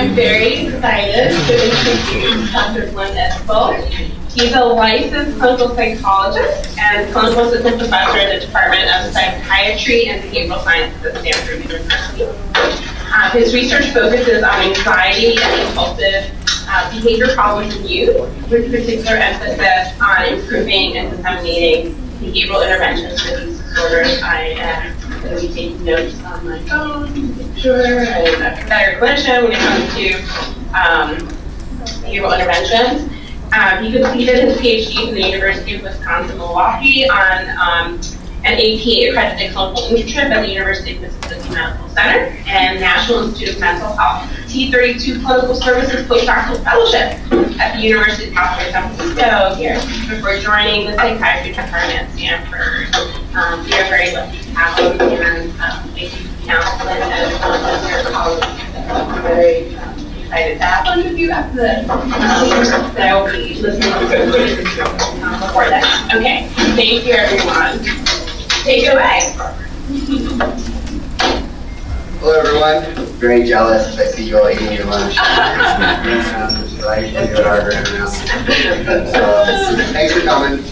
I'm very excited to introduce Dr. Flint Espil. He's a licensed clinical psychologist and clinical assistant professor in the Department of Psychiatry and Behavioral Sciences at Stanford University. His research focuses on anxiety and impulsive behavior problems in youth, with particular emphasis on improving and disseminating behavioral interventions for these disorders. I am going to be taking notes on my phone to make sure I'm a better clinician when it comes to behavioral interventions. He completed his PhD from the University of Wisconsin-Milwaukee on an APA-accredited clinical internship at the University of Mississippi Medical Center and National Institute of Mental Health T32 Clinical Services Postdoctoral Fellowship at the University of California, San Francisco here before joining the Psychiatry Department at Stanford. We are very lucky to have him, and thank you, Councilman, as well as your colleagues. I'm very excited to have fun with you after this. That I will be listening to before that. Okay, thank you, everyone. Take it away. Hello, everyone. Very jealous. I see you all eating your lunch. So I can do it harder now. Thanks for coming.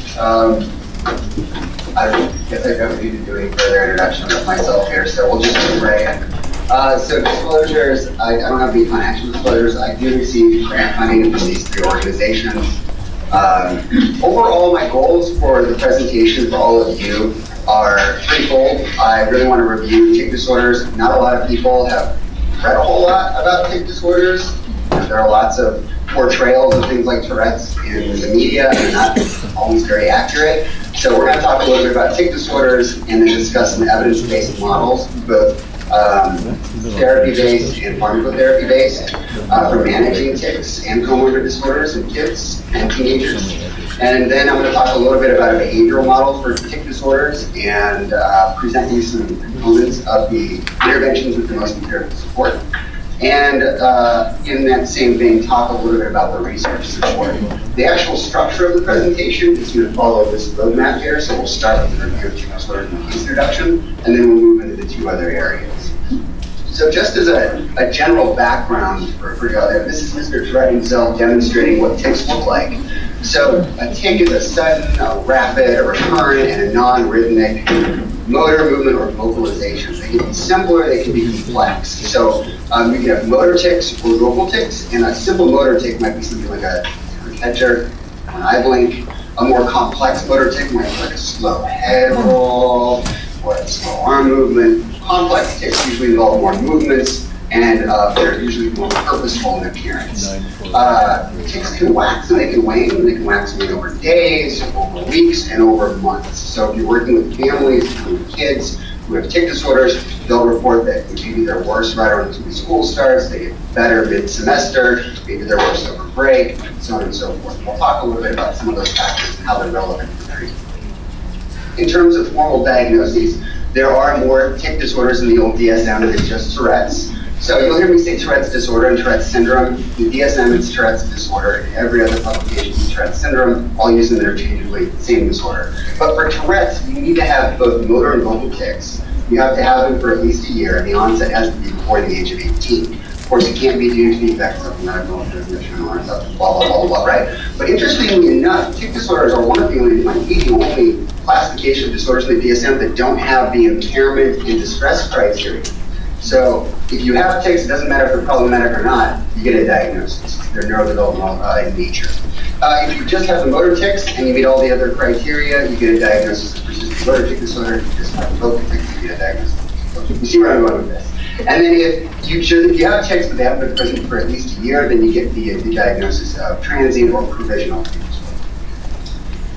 I guess I don't need to do any further introduction of myself here, so we'll just move right in. So disclosures, I don't have any financial disclosures. I do receive grant funding from these three organizations. Overall, my goals for the presentation for all of you are threefold. I really want to review tic disorders. Not a lot of people have read a whole lot about tic disorders. There are lots of portrayals of things like Tourette's in the media, and they're not always very accurate. So we're going to talk a little bit about tic disorders and then discuss some evidence-based models, both therapy-based and pharmacotherapy-based, for managing tics and comorbid disorders in kids and teenagers. And then I'm going to talk a little bit about a behavioral model for tic disorders and present you some components of the interventions with the most empirical support. And in that same vein, talk a little bit about the research support. The actual structure of the presentation is going to follow this roadmap here. So we'll start with the review of tic disorders and case introduction, and then we'll move into the two other areas. So just as a general background for you out there, this is Mr. Tourette himself demonstrating what tics look like. So a tic is a sudden, a rapid, a recurrent, and a non-rhythmic motor movement or vocalization. They can be simpler, they can be complex. So you can have motor tics or vocal tics, and a simple motor tic might be something like a head jerk, an eye blink. A more complex motor tic might be like a slow head roll or a slow arm movement. Complex tics usually involve more movements, and they're usually more purposeful in appearance. Tics can wax and they can wane, and they can wax and wane over days, over weeks, and over months. So if you're working with families, with kids who have tic disorders, they'll report that maybe they're worse right around when school starts, they get better mid-semester, maybe they're worse over break, so on and so forth. We'll talk a little bit about some of those factors and how they're relevant for treatment. In terms of formal diagnoses, there are more tic disorders in the old DSM than just Tourette's. So you'll hear me say Tourette's disorder and Tourette's syndrome. In DSM, it's Tourette's disorder. In every other publication, it's Tourette's syndrome. I'll use them interchangeably, same disorder. But for Tourette's, you need to have both motor and vocal tics. You have to have them for at least a year, and the onset has to be before the age of 18. Of course, it can't be due to the effects of medical transmission or something, blah, blah, blah, blah, right? But interestingly enough, tic disorders are one of the only, might be the only classification of disorders in the DSM that don't have the impairment and distress criteria. So if you have tics, it doesn't matter if they're problematic or not, you get a diagnosis. They're neurodevelopmental in nature. If you just have the motor tics and you meet all the other criteria, you get a diagnosis of persistent motor tic disorder. If you just have the vocal tics, you get a diagnosis. You see where I'm going with this. And then if you have tics but they haven't been present for at least a year, then you get the diagnosis of transient or provisional tic disorder.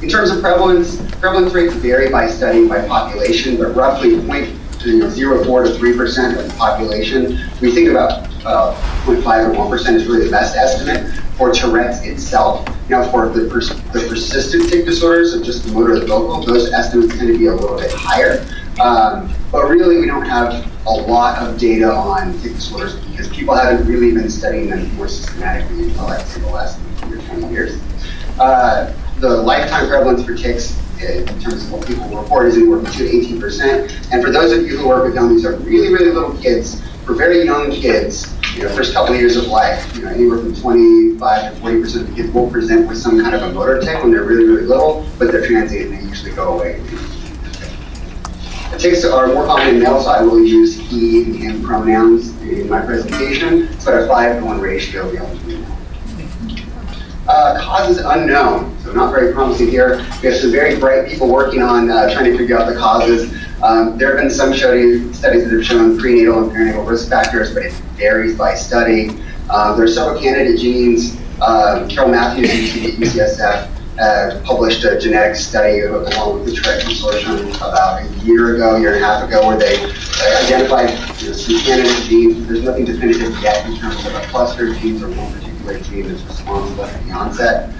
In terms of prevalence rates vary by study and by population, but roughly 0.04 to 3% of the population. We think about 0.5 or 1% is really the best estimate for Tourette's itself. Now for the persistent tic disorders of just the motor or the vocal, those estimates tend to be a little bit higher. But really we don't have a lot of data on tic disorders because people haven't really been studying them more systematically until I'd say the last 15 or 20 years. The lifetime prevalence for tics in terms of what people report is anywhere from 2 to 18%. And for those of you who work with young, these are really, really little kids. For very young kids, first couple of years of life, anywhere from 25 to 40% of the kids will present with some kind of a motor tic when they're really, really little, but they're transient and they usually go away. The tics are more common in males, so I will use he and him pronouns in my presentation. It's about a 5-to-1 ratio male to female. Causes unknown, so not very promising here. We have some very bright people working on trying to figure out the causes. There have been some studies that have shown prenatal and perinatal risk factors, but it varies by study. There are several candidate genes. Carol Matthews at UCSF published a genetic study along with the Tourette Consortium about a year and a half ago, where they identified some candidate genes. There's nothing definitive yet in terms of a cluster of genes or one particular gene that's responsible at the onset.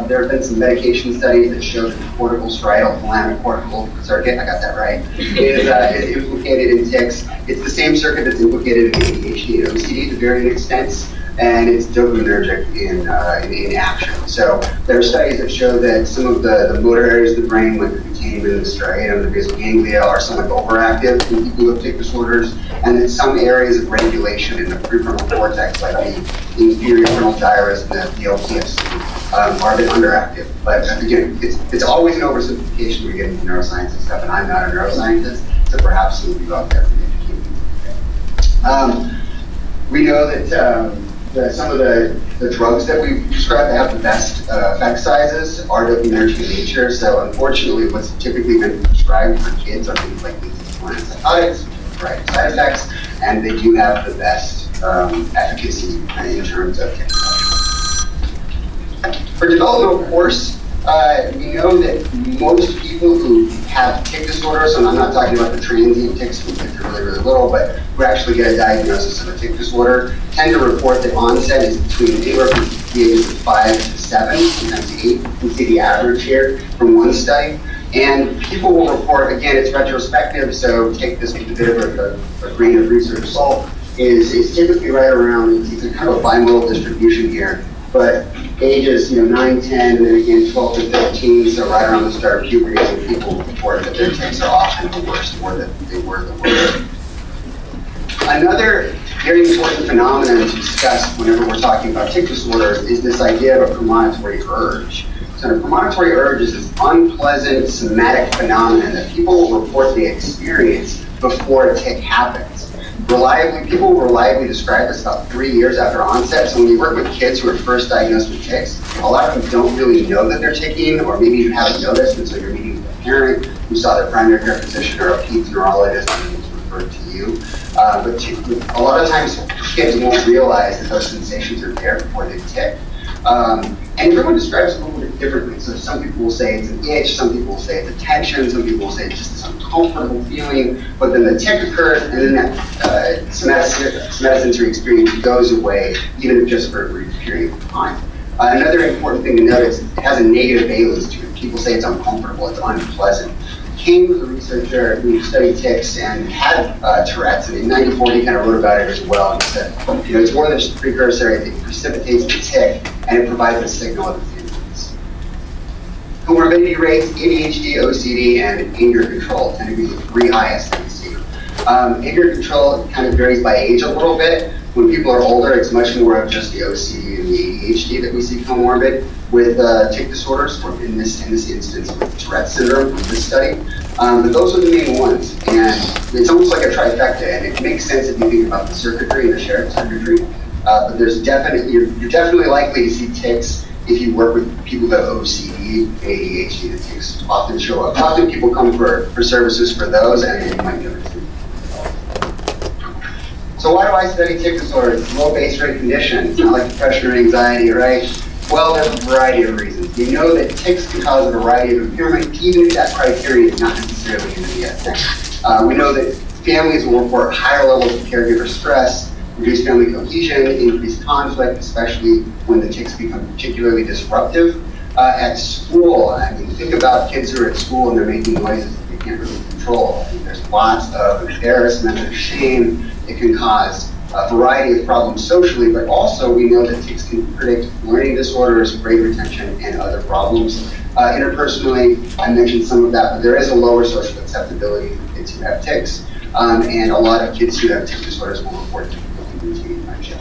There have been some medication studies that show that the cortical striatal thalamic-cortical circuit, I got that right, is implicated in tics. It's the same circuit that's implicated in ADHD and OCD to varying extents, and it's dopaminergic in action. So there are studies that show that some of the motor areas of the brain, like the putamen, the striatum, the basal ganglia, are somewhat overactive in people with tic disorders, and that some areas of regulation in the prefrontal cortex, like the inferior frontal gyrus and the LPFC, are a bit underactive. But again, it's always an oversimplification when we get into neuroscience and stuff, and I'm not a neuroscientist, so perhaps some of you out there can educate me. We know that some of the drugs that we prescribe that have the best effect sizes are dopaminergic in nature. So unfortunately, what's typically been prescribed for kids are things like antipsychotics, right, side effects, and they do have the best efficacy in terms of tic. For developmental course, we know that most people who have tic disorders, and I'm not talking about the transient tics who get really, really little, but who actually get a diagnosis of a tic disorder, tend to report that onset is between anywhere from the ages of 5 to 7, sometimes 8. You can see the average here from one study. And people will report, again, it's retrospective, so take this with a bit of a grain of research salt, is typically right around, it's kind of a bimodal distribution here, but ages 9, 10, and then again 12 to 15, so right around the start of puberty, when people report that their tics are often the worst, or that they were the worst. Another very important phenomenon to discuss whenever we're talking about tic disorders is this idea of a premonitory urge. So a premonitory urge is this unpleasant somatic phenomenon that people will report they experience before a tic happens. People will reliably describe this about 3 years after onset. So when you work with kids who are first diagnosed with tics, a lot of them don't really know that they're ticking, or maybe you haven't noticed, and so you're meeting with a parent who saw their primary care physician or a peds neurologist and was referred to you. But a lot of times kids won't realize that those sensations are there before they tic. And everyone describes it a little bit differently. So some people will say it's an itch, some people will say it's a tension, some people will say it's just this uncomfortable feeling, but then the tic occurs, and then that somatosensory experience goes away, even if just for a brief period of time. Another important thing to note is it has a negative valence to it. People say it's uncomfortable, it's unpleasant. King was a researcher who studied tics and had Tourette's, and in '94 he kind of wrote about it as well, and said, it's more than just a precursor, it precipitates the tic, and it provides a signal of its influence. Comorbidity rates, ADHD, OCD, and anger control tend to be the 3 highest that we see. Anger control kind of varies by age a little bit. When people are older, it's much more of just the OCD and the ADHD that we see comorbid with tic disorders, or in this instance with Tourette syndrome in this study. But those are the main ones, and it's almost like a trifecta, and it makes sense if you think about the circuitry and the shared circuitry. But you're definitely likely to see tics if you work with people who have OCD, ADHD. The tics often show up. Often people come for services for those, and you might notice them. So why do I study tic disorders? Low base rate condition. It's not like depression or anxiety, right? Well, there's a variety of reasons. We know that tics can cause a variety of impairment, even if that criteria is not necessarily in the DSM. We know that families will report higher levels of caregiver stress, reduced family cohesion, increased conflict, especially when the tics become particularly disruptive. At school, I mean, think about kids who are at school and they're making noises that they can't really control. I mean, there's lots of embarrassment and shame. It can cause a variety of problems socially, but also we know that tics can predict learning disorders, grade retention, and other problems. Interpersonally, I mentioned some of that, but there is a lower social acceptability for kids who have tics, and a lot of kids who have tic disorders will report difficulty maintaining friendships.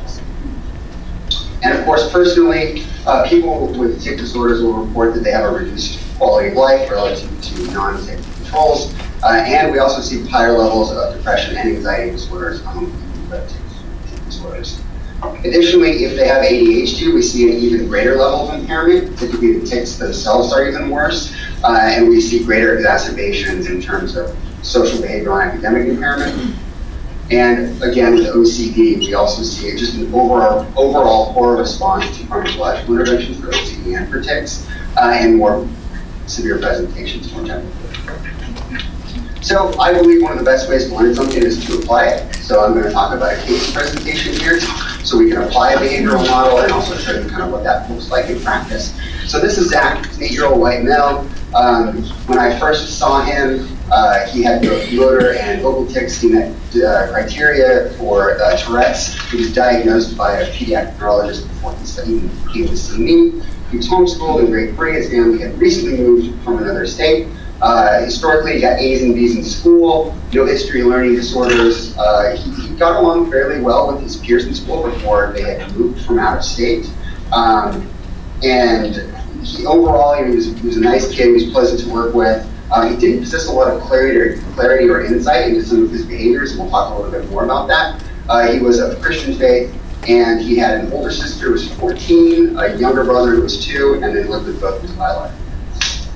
And of course, personally, people with tic disorders will report that they have a reduced quality of life relative to non-tic controls. And we also see higher levels of depression and anxiety disorders among people with tic disorders. Additionally, if they have ADHD, we see an even greater level of impairment. Typically, the tics themselves are even worse, and we see greater exacerbations in terms of social, behavioral, and academic impairment. And again, with OCD, we also see just an overall poor response to pharmacological interventions for OCD and for tics, and more severe presentations more generally. So I believe one of the best ways to learn something is to apply it. So I'm going to talk about a case presentation here, so we can apply a behavioral model and also show you kind of what that looks like in practice. So this is Zach, an 8-year-old white male. When I first saw him, he had both motor and vocal tics. He met criteria for Tourette's. He was diagnosed by a pediatric neurologist before he came to see me. He was homeschooled in grade 3. His family had recently moved from another state. Historically, he got A's and B's in school, no history of learning disorders. He got along fairly well with his peers in school before they had moved from out of state. And overall, he was a nice kid. He was pleasant to work with. He didn't possess a lot of clarity or insight into some of his behaviors, and we'll talk a little bit more about that. He was of Christian faith, and he had an older sister who was 14, a younger brother who was 2, and then lived with both his biological parents.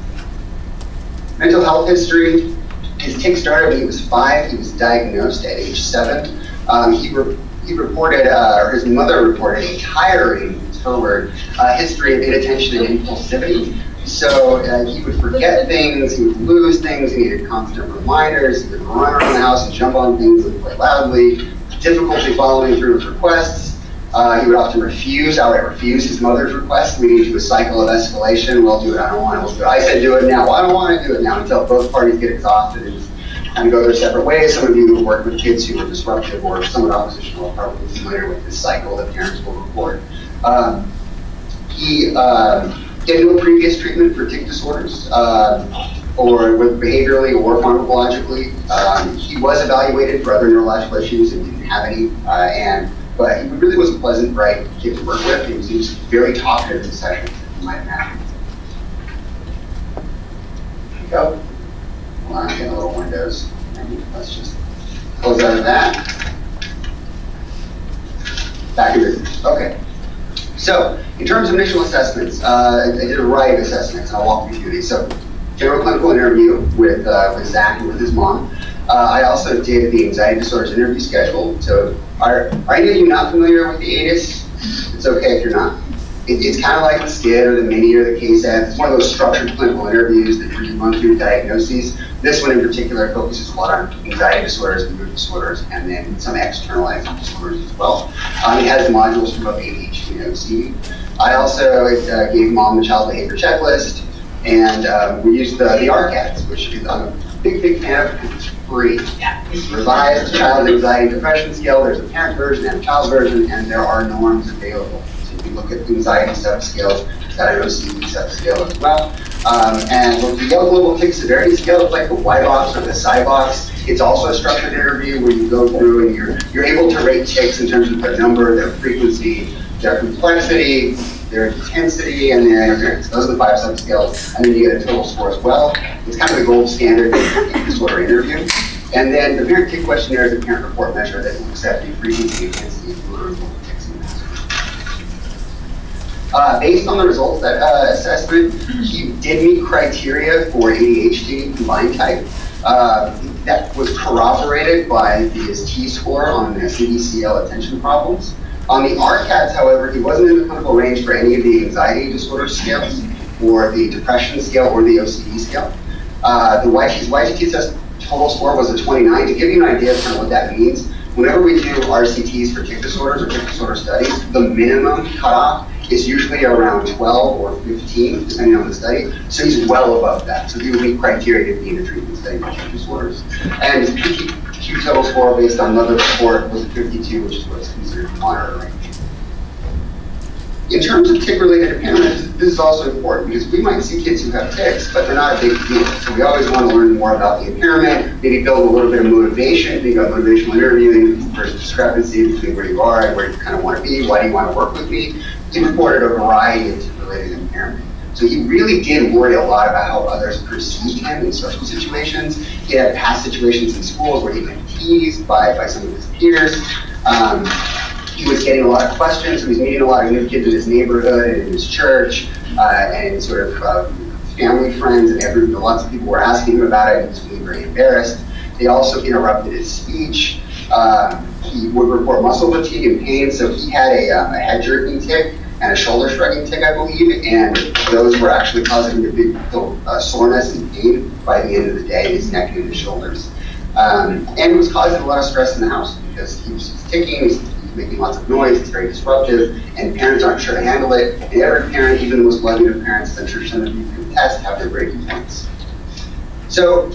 Mental health history. His tic started when he was 5. He was diagnosed at age 7. He reported, or his mother reported, a tiring, her word, history of inattention and impulsivity. So he would forget things, he would lose things, he needed constant reminders, he would run around the house and jump on things and play loudly, difficulty following through with requests. He would often outright refuse his mother's requests, leading to a cycle of escalation. Well, do it, I don't want to do it. I said do it now, well, I don't want to do it now, until both parties get exhausted and kind of go their separate ways. Some of you who work with kids who are disruptive or somewhat oppositional are probably familiar with this cycle that parents will report. He had no previous treatment for tic disorders, or with behaviorally or pharmacologically. He was evaluated for other neurological issues and didn't have any, but he really was a pleasant, bright kid to work with. He was very talkative in sessions, you might imagine. There you go. Hold on, I'm getting a little windows. Let's just close out of that. Back in business. Okay. So, in terms of initial assessments, I did a variety of assessments, and I'll walk you through these. So, general clinical interview with Zach and with his mom. I also did the anxiety disorders interview schedule. So, are any of you not familiar with the ADIS? It's okay if you're not. It's kind of like the SCID or the MINI or the KSAT. It's one of those structured clinical interviews that you run through diagnoses. This one in particular focuses a lot on anxiety disorders and mood disorders, and then some externalized disorders as well. It has modules for both ADHD and OCD. I also gave mom the child behavior checklist, and we used the RCTs, which I'm a big fan of because it's free. Yeah. It's a revised child anxiety and depression scale. There's a parent version and a child version, and there are norms available. So if you look at anxiety subscales, it's got an OCD subscale as well. And with the Yellow Global Tic Severity Scale, it's like the Y box or the Psi box. It's also a structured interview where you go through and you're able to rate tics in terms of their number, their frequency, their complexity, their intensity, and their appearance. Those are the 5 subscales, and then you get a total score as well. It's kind of the gold standard tic disorder interview. And then the parent tic questionnaire is a parent report measure that looks at the frequency, intensity, and motor and global tics in that. Based on the results of that assessment, he did meet criteria for ADHD combined type. That was corroborated by his T-score on the CDCL attention problems. On the RCTs, however, he wasn't in the clinical range for any of the anxiety disorder scales, or the depression scale, or the OCD scale. His YGT test total score was a 29. To give you an idea of kind of what that means, whenever we do RCTs for tic disorders or tic disorder studies, the minimum cutoff is usually around 12 or 15, depending on the study. So he's well above that. So he would meet criteria to be in a treatment study for tic disorders. And his PQ total score based on mother report was a 52, which is what's considered moderate range. In terms of tic-related impairment, this is also important because we might see kids who have tics, but they're not a big deal. So we always want to learn more about the impairment, maybe build a little bit of motivation, think about motivational interviewing, there's discrepancy between where you are and where you kind of want to be, why do you want to work with me? he reported a variety of related impairment. So he really did worry a lot about how others perceived him in social situations. He had past situations in schools where he'd been teased by some of his peers. He was getting a lot of questions. He was meeting a lot of new kids in his neighborhood and in his church, and sort of family friends, and lots of people were asking him about it, and he was feeling very embarrassed. They also interrupted his speech. He would report muscle fatigue and pain, so he had a head jerking tic and a shoulder shrugging tic, I believe, and those were actually causing him to feel soreness and pain by the end of the day in his neck and in his shoulders. And it was causing a lot of stress in the house because he was ticking, he's making lots of noise, it's very disruptive, and parents aren't sure to handle it. And every parent, even the most loving of parents, I'm sure some of you can attest, have their breaking points. So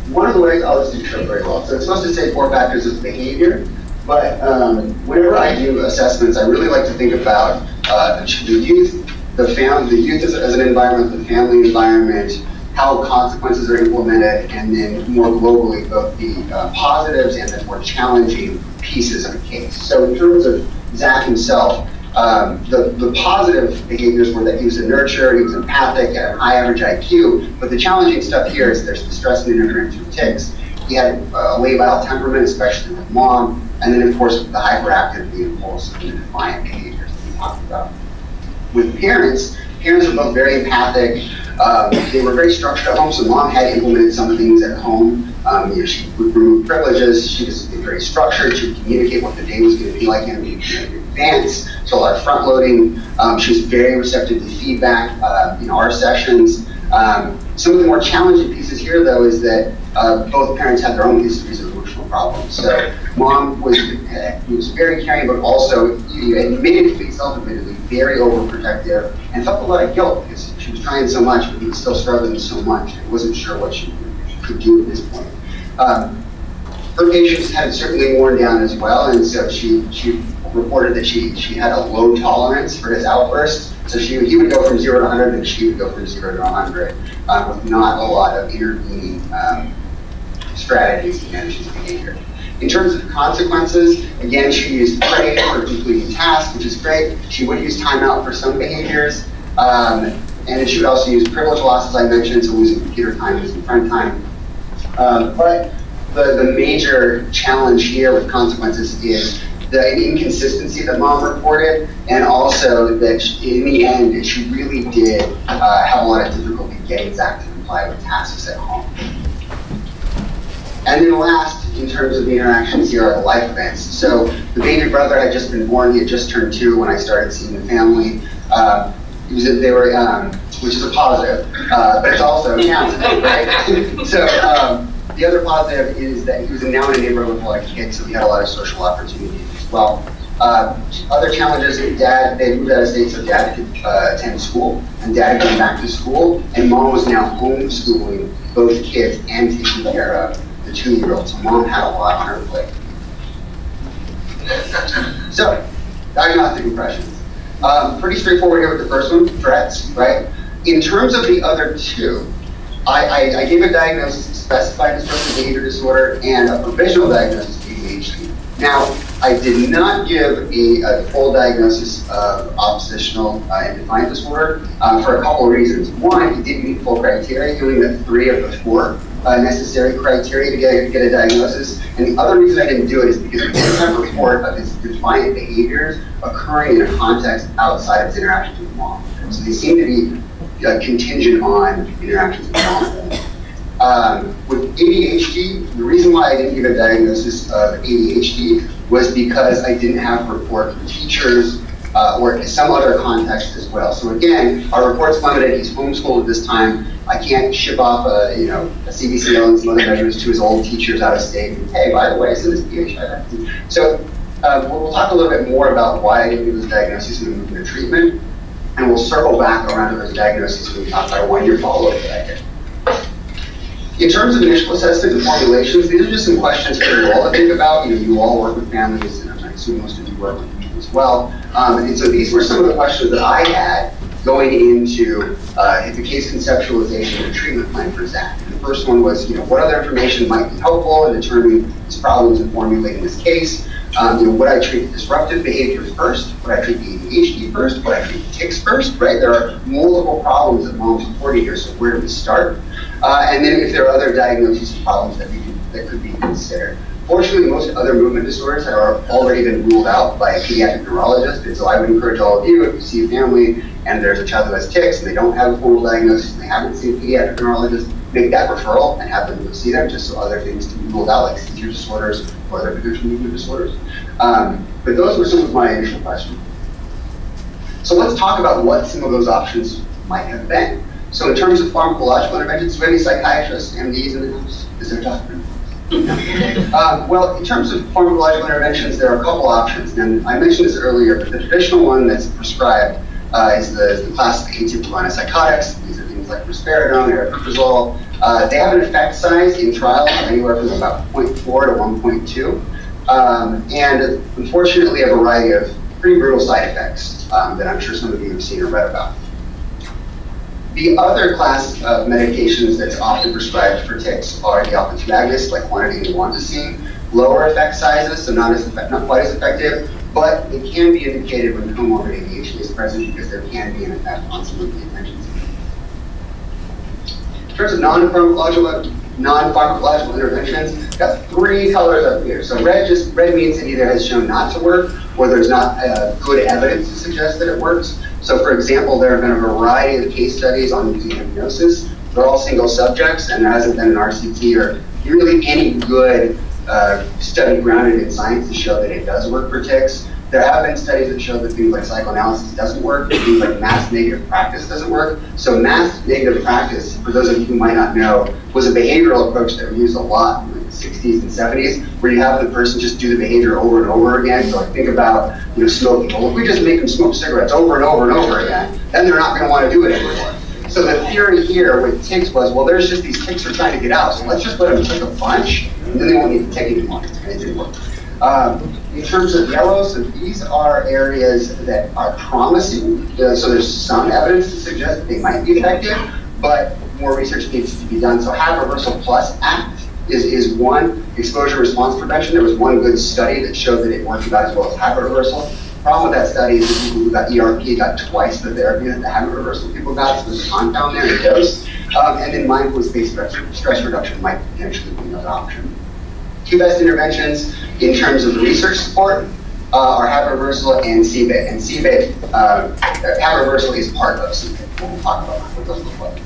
one of the ways, I'll just do show very well. So it's supposed to say 4 factors of behavior, but whenever I do assessments, I really like to think about the youth, the youth as an environment, the family environment, how consequences are implemented, and then more globally, both the positives and the more challenging pieces of a case. So in terms of Zach himself, the positive behaviors were that he was a nurturer, he was empathic, had a high average IQ, but the challenging stuff here is there's the stress and interference with tics. He had a labile temperament, especially with mom, and then of course with the hyperactive, the impulsive, and the defiant behaviors that we talked about. With parents were both very empathic. They were very structured at home, so mom had implemented some things at home. She would remove privileges, she was very structured, she would communicate what the day was going to be like in advance, so a lot of front loading. She was very receptive to feedback in our sessions. Some of the more challenging pieces here, though, is that both parents had their own histories of emotional problems. So mom was very caring, but also admittedly, self-admittedly, very overprotective, and felt a lot of guilt because she was trying so much, but he was still struggling so much, and wasn't sure what she could do at this point. Her patience had certainly worn down as well, and so she reported that she had a low tolerance for his outbursts. So he would go from 0 to 100, and she would go from 0 to 100 with not a lot of intervening strategies to manage his behavior. In terms of consequences, again, she used praise for completing tasks, which is great. She would use timeout for some behaviors, and then she would also use privilege loss, as I mentioned, so losing computer time, losing friend time. But the major challenge here with consequences is the inconsistency that mom reported, and also that in the end, she really did have a lot of difficulty getting Zach to comply with tasks at home. And then last, in terms of the interactions here, are the life events. So the baby brother had just been born, he had just turned 2 when I started seeing the family. Which is a positive, but it's also a challenge, right? So the other positive is that he was now in a neighborhood with a lot of kids, so he had a lot of social opportunities as well. Other challenges, they moved out of state, so dad could attend school, and dad had gone back to school, and mom was now homeschooling both kids and taking care of the 2-year-old, so mom had a lot on her plate. So, diagnostic impressions. Pretty straightforward here with the first one, Tourette's, right? In terms of the other 2, I gave a diagnosis of specified disruptive behavior disorder and a provisional diagnosis of ADHD. Now, I did not give a full diagnosis of oppositional and defiant disorder for a couple of reasons. One, he didn't meet full criteria, doing the 3 of the 4 necessary criteria to get a diagnosis. And the other reason I didn't do it is because we didn't have a report of his defiant behaviors occurring in a context outside of his interactions with mom. So they seem to be contingent on interactions with mom. With ADHD, the reason why I didn't give a diagnosis of ADHD was because I didn't have a report from teachers or some other context as well. So again, our report's limited. He's homeschooled at this time. I can't ship off a CBCL and some other measures to his old teachers out of state. And, hey, by the way, send this PHI. So we'll talk a little bit more about why I didn't give those diagnoses when we move into treatment, and we'll circle back around to those diagnoses when we talk about a 1-year follow-up that I did. In terms of initial assessment and formulations, these are just some questions for you all to think about. You all work with families, and I assume most of you work with people as well. And so these were some of the questions that I had going into the case conceptualization and treatment plan for Zach. And the first one was, what other information might be helpful in determining his problems and formulating this case? Would I treat disruptive behaviors first? Would I treat the ADHD first? Would I treat the tics first? Right? There are multiple problems that moms reported here, so where do we start? And then if there are other diagnoses of problems that could be considered. Fortunately, most other movement disorders have already been ruled out by a pediatric neurologist, and so I would encourage all of you, if you see a family and there's a child who has tics and they don't have a formal diagnosis and they haven't seen a pediatric neurologist, make that referral and have them go see them, just so other things can be ruled out, like seizure disorders or other potential movement disorders. But those were some of my initial questions. So let's talk about what some of those options might have been. So in terms of pharmacological interventions, do we have any psychiatrists, MDs in the house? Is there a doctor? Well, in terms of pharmacological interventions, there are a couple options. And I mentioned this earlier, but the traditional one that's prescribed is the class of atypical antipsychotics. These are things like risperidone or aripiprazole. They have an effect size in trials of anywhere from about 0.4 to 1.2. And unfortunately, a variety of pretty brutal side effects that I'm sure some of you have seen or read about. The other class of medications that's often prescribed for tics are the alpha-2 agonists, like quantidine and guanfacine. Lower effect sizes, so not quite as effective, but it can be indicated when comorbid ADHD is present because there can be an effect on some of the attentions. In terms of non-pharmacological interventions, got 3 colors up here. So red means it either has shown not to work or there's not good evidence to suggest that it works. So for example, there have been a variety of case studies on using hypnosis. They're all single subjects, and there hasn't been an RCT or really any good study grounded in science to show that it does work for tics. There have been studies that show that things like psychoanalysis doesn't work, things like mass negative practice doesn't work. So mass negative practice, for those of you who might not know, was a behavioral approach that we used a lot in the 60s and 70s, where you have the person just do the behavior over and over again. So like think about smoking. Well, if we just make them smoke cigarettes over and over and over again, then they're not going to want to do it anymore. So the theory here with tics was, well, there's just these tics are trying to get out, so let's just let them take a bunch, and then they won't need to take anymore. And it didn't work. In terms of yellow, so these are areas that are promising. So there's some evidence to suggest that they might be effective, but more research needs to be done. So Habit Reversal Plus Act is one. Exposure response prevention, there was one good study that showed that it worked about as well as habit reversal. The problem with that study is that people who got ERP got twice the therapy that the habit reversal people got, so there's a compound there, a dose. And then mindfulness-based stress reduction might potentially be another option. 2 best interventions in terms of research support are habit reversal and CBIT. And CBIT, habit reversal is part of CBIT. We'll talk about what those look like.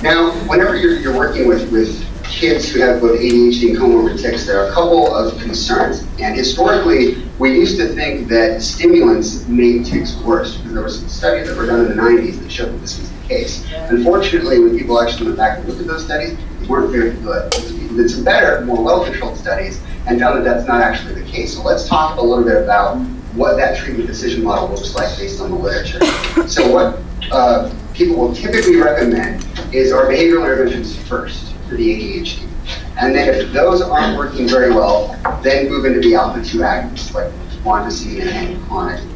Now, whenever you're working with kids who have both ADHD and comorbid tics, there are a couple of concerns. And historically, we used to think that stimulants made tics worse, because there were some studies that were done in the 90s that showed that this was the case. Unfortunately, when people actually went back and looked at those studies, they weren't very good. We did some better, more well-controlled studies, and found that that's not actually the case. So let's talk a little bit about what that treatment decision model looks like based on the literature. So what people will typically recommend is our behavioral interventions first for the ADHD. And then if those aren't working very well, then move into the alpha-2 agonists, like guanfacine and quantidine.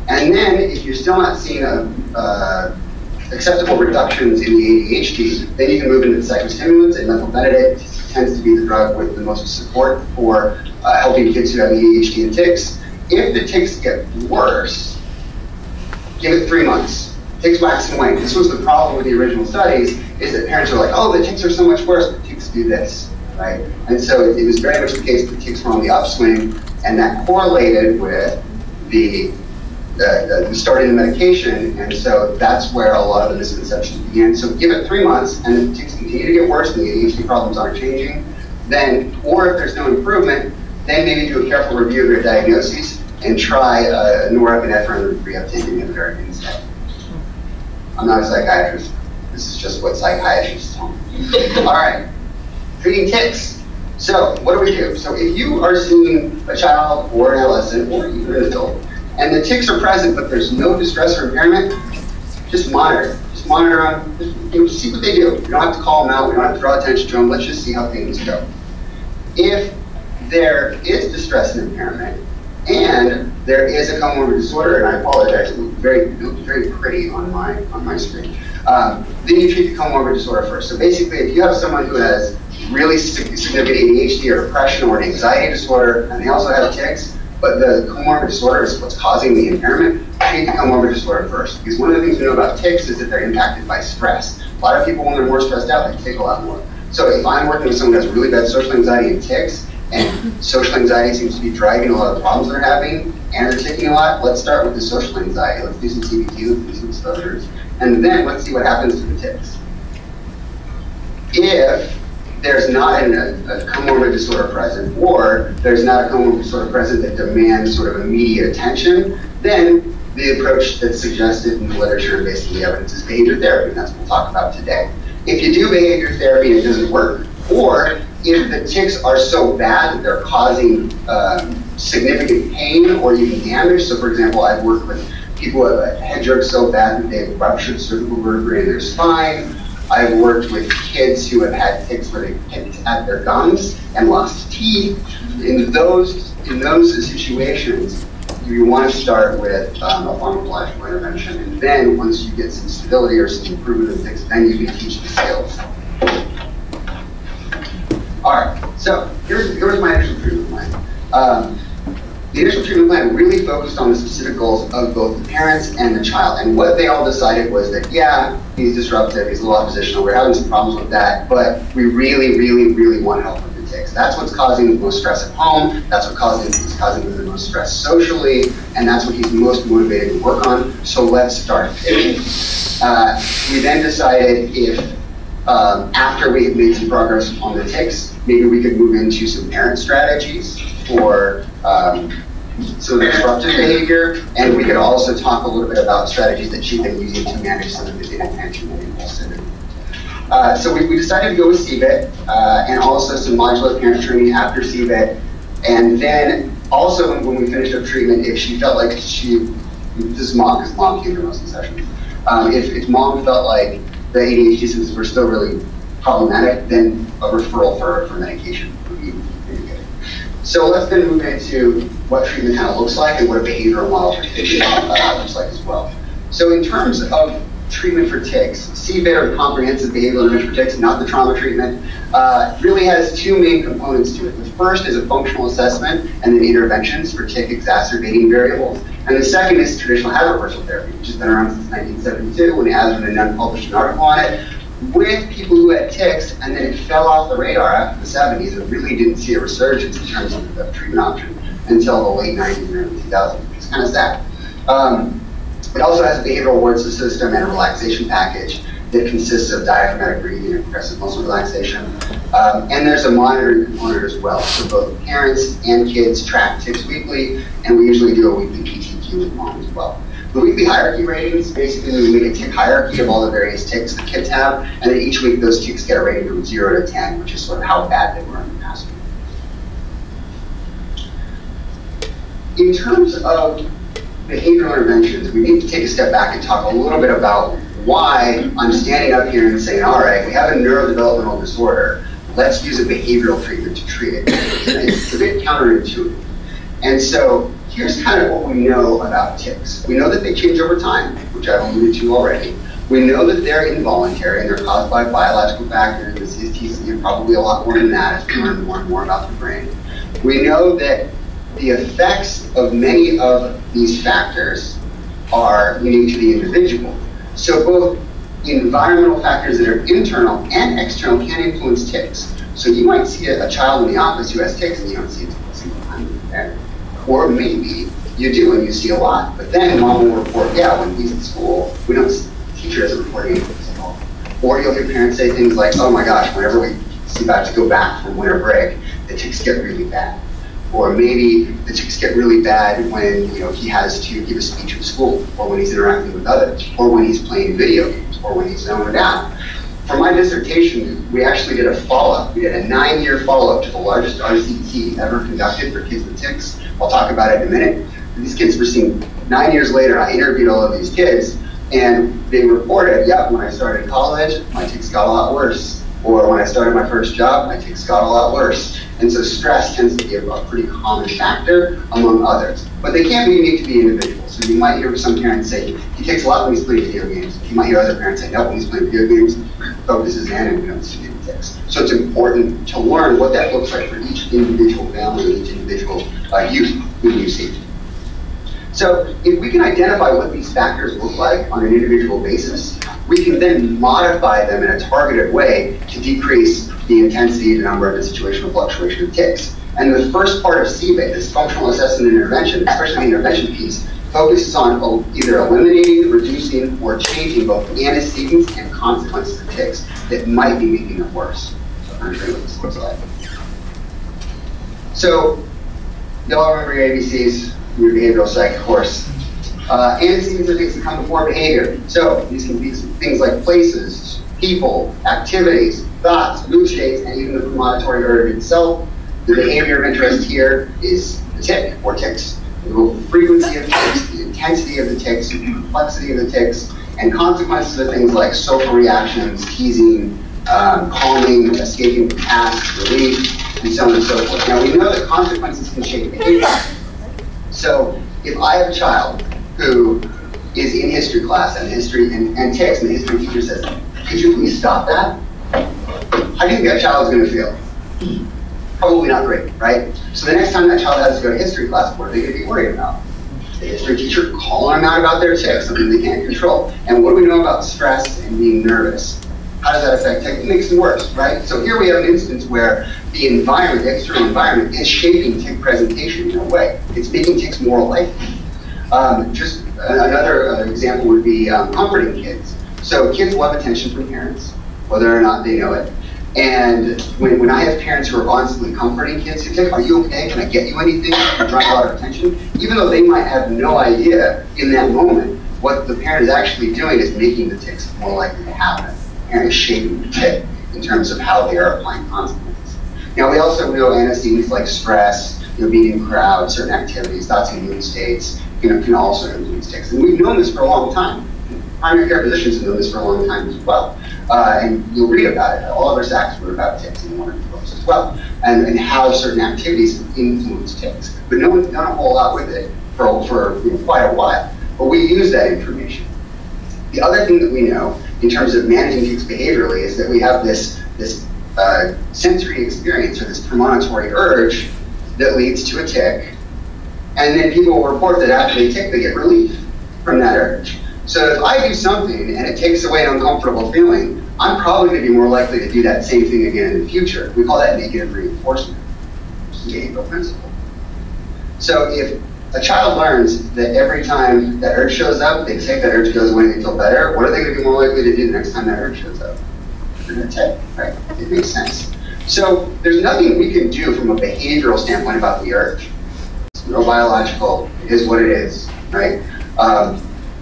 And then if you're still not seeing acceptable reductions in the ADHD, then you can move into the psychostimulants, and methylphenidate tends to be the drug with the most support for helping kids who have ADHD and tics. If the tics get worse, give it 3 months. Tics wax and wane. This was the problem with the original studies, is that parents are like, oh, the tics are so much worse, the tics do this, right? And so it was very much the case that tics were on the upswing, and that correlated with the starting the medication, and so that's where a lot of the misconceptions began. So give it 3 months, and if the tics continue to get worse and the ADHD problems aren't changing, then, or if there's no improvement, then maybe do a careful review of your diagnoses and try norepinephrine reuptake inhibitor instead. I'm not a psychiatrist. This is just what psychiatrists tell me. All right, treating tics. So what do? So if you are seeing a child or an adolescent or even an adult, and the tics are present, but there's no distress or impairment, just monitor. Just monitor them. Just see what they do. We don't have to call them out. We don't have to draw attention to them. Let's just see how things go. If there is distress and impairment, and there is a comorbid disorder, and I apologize, it looked very pretty on my screen. Then you treat the comorbid disorder first. So basically, if you have someone who has really significant ADHD or depression or an anxiety disorder, and they also have tics, but the comorbid disorder is what's causing the impairment, treat the comorbid disorder first. Because one of the things we know about tics is that they're impacted by stress. A lot of people, when they're more stressed out, they tic a lot more. So if I'm working with someone who has really bad social anxiety and tics, and social anxiety seems to be driving a lot of the problems they're having, and they're ticking a lot, let's start with the social anxiety. Let's do some CBT, let's do some exposures, and then let's see what happens to the tics. If there's not a comorbid disorder present, or there's not a comorbid disorder present that demands sort of immediate attention, then the approach that's suggested in the literature and based on the evidence is behavior therapy, and that's what we'll talk about today. If you do behavior therapy and it doesn't work, or if the tics are so bad that they're causing significant pain or even damage, so for example, I've worked with people who have a head jerk so bad that they've ruptured cervical vertebrae in their spine. I've worked with kids who have had tics where they picked at their gums and lost teeth. In those situations, you want to start with a pharmacological intervention, and then once you get some stability or some improvement in tics, then you can teach the skills. All right, so here's my initial treatment plan. The initial treatment plan really focused on the specific goals of both the parents and the child. And what they all decided was that, yeah, he's disruptive, he's a little oppositional, we're having some problems with that, but we really, really, really want help with the tics. That's what's causing the most stress at home, that's what is causing him the most stress socially, and that's what he's most motivated to work on, so let's start. We then decided if, after we had made some progress on the tics, maybe we could move into some parent strategies for some disruptive behavior, and we could also talk a little bit about strategies that she's been using to manage some of the inattention and impulsivity. So we decided to go with CBIT, and also some modular parent training after CBIT, and then also when we finished up treatment, if she felt like this is mom, because mom came to most of the sessions, if mom felt like the ADHD symptoms were still really problematic, then a referral for medication would be really good. So let's then move into what treatment kind of looks like and what a behavioral model for tics looks like as well. So in terms of treatment for tics, CBIT, or comprehensive behavioral intervention for tics, not the trauma treatment, really has two main components to it. The first is a functional assessment and then interventions for tic exacerbating variables. And the second is traditional habit reversal therapy, which has been around since 1972 when Asman and Nunn published an article on it, with people who had tics, and then it fell off the radar after the 70s and really didn't see a resurgence in terms of the treatment option until the late 90s and early 2000s, which is kind of sad. It also has a behavioral reward system and a relaxation package that consists of diaphragmatic breathing and progressive muscle relaxation. And there's a monitoring component as well. So both parents and kids track tics weekly, and we usually do a weekly PTQ with mom as well. The weekly hierarchy ratings, basically we make a tic hierarchy of all the various tics the kids have, and then each week those tics get a rating from 0 to 10, which is sort of how bad they were in the past week. In terms of behavioral interventions, we need to take a step back and talk a little bit about why I'm standing up here and saying, all right, we have a neurodevelopmental disorder, let's use a behavioral treatment to treat it. It's a bit counterintuitive. And so here's kind of what we know about tics. We know that they change over time, which I've alluded to already. We know that they're involuntary and they're caused by biological factors, the CSTC, and probably a lot more than that as we learn more and more about the brain. We know that the effects of many of these factors are unique to the individual. So both environmental factors that are internal and external can influence tics. So you might see a child in the office who has tics and you don't see it a single time there. Or maybe you do and you see a lot. But then mom will report, yeah, when he's at school, the teacher isn't reporting anything at all. Or you'll hear parents say things like, oh my gosh, whenever we see about to go back from winter break, the tics get really bad. Or maybe the tics get really bad when he has to give a speech at school, or when he's interacting with others, or when he's playing video games, or when he's zoned out. For my dissertation, we actually did a follow-up. We did a 9-year follow-up to the largest RCT ever conducted for kids with tics. I'll talk about it in a minute. These kids were seen 9 years later. I interviewed all of these kids, and they reported, yeah, when I started college, my tics got a lot worse. Or when I started my first job, my tics got a lot worse. And so stress tends to be a pretty common factor among others. But they can't be unique to the individual. So you might hear some parents say, he takes a lot when he's playing video games. You might hear other parents say, no, when he's playing video games, focuses in and becomes tics. So it's important to learn what that looks like for each individual family, each individual youth who you see. So if we can identify what these factors look like on an individual basis, we can then modify them in a targeted way to decrease the intensity, the number, and the situational fluctuation of tics. And the first part of CBIT, this functional assessment and intervention, especially the intervention piece, focuses on either eliminating, reducing, or changing both antecedents and consequences of tics that might be making them worse. So I'm going to show you what this looks like. So, you all remember your ABCs, your behavioral psych course. Antecedents are things that come before behavior. So these can be things like places, people, activities, thoughts, mood states, and even the premonitory urge itself. The behavior of interest here is the tic or tics. The frequency of tics, the intensity of the tics, the complexity of the tics, and consequences of things like social reactions, teasing, calming, escaping from tasks, relief, and so on and so forth. Now we know that consequences can shape behavior. So if I have a child who is in history class and history and tics, and the history teacher says, could you please stop that? How do you think that child is going to feel? Probably not great, right? So the next time that child has to go to history class, what are they going to be worried about? The history teacher calling them out about their tics, something they can't control. And what do we know about stress and being nervous? How does that affect tics? It makes them worse, right? So here we have an instance where the environment, the external environment, is shaping tic presentation in a way. It's making tics more likely. Just another example would be comforting kids. So kids love attention from parents, whether or not they know it. And when I have parents who are constantly comforting kids who tic, are you okay? Can I get you anything? You're drawing a lot of attention. Even though they might have no idea in that moment, what the parent is actually doing is making the tics more likely to happen. The parent is shaping the tic in terms of how they are applying consequences. Now we also know antecedents like stress, being in crowds, certain activities, thoughts and mood states, can also influence tics. And we've known this for a long time. Primary care physicians have known this for a long time as well. And you'll read about it. All of our Zacks were about tics in one of the books as well, and how certain activities influence tics. But no one's done a whole lot with it for quite a while. But we use that information. The other thing that we know in terms of managing tics behaviorally is that we have this sensory experience, or this premonitory urge that leads to a tic, and then people will report that after they tic, they get relief from that urge. So if I do something and it takes away an uncomfortable feeling, I'm probably going to be more likely to do that same thing again in the future. We call that negative reinforcement, which is a behavioral principle. So if a child learns that every time that urge shows up, they tic, that urge goes away and they feel better, what are they going to be more likely to do the next time that urge shows up? They're going to tic, right? It makes sense. So there's nothing we can do from a behavioral standpoint about the urge. It's neurobiological, it is what it is, right?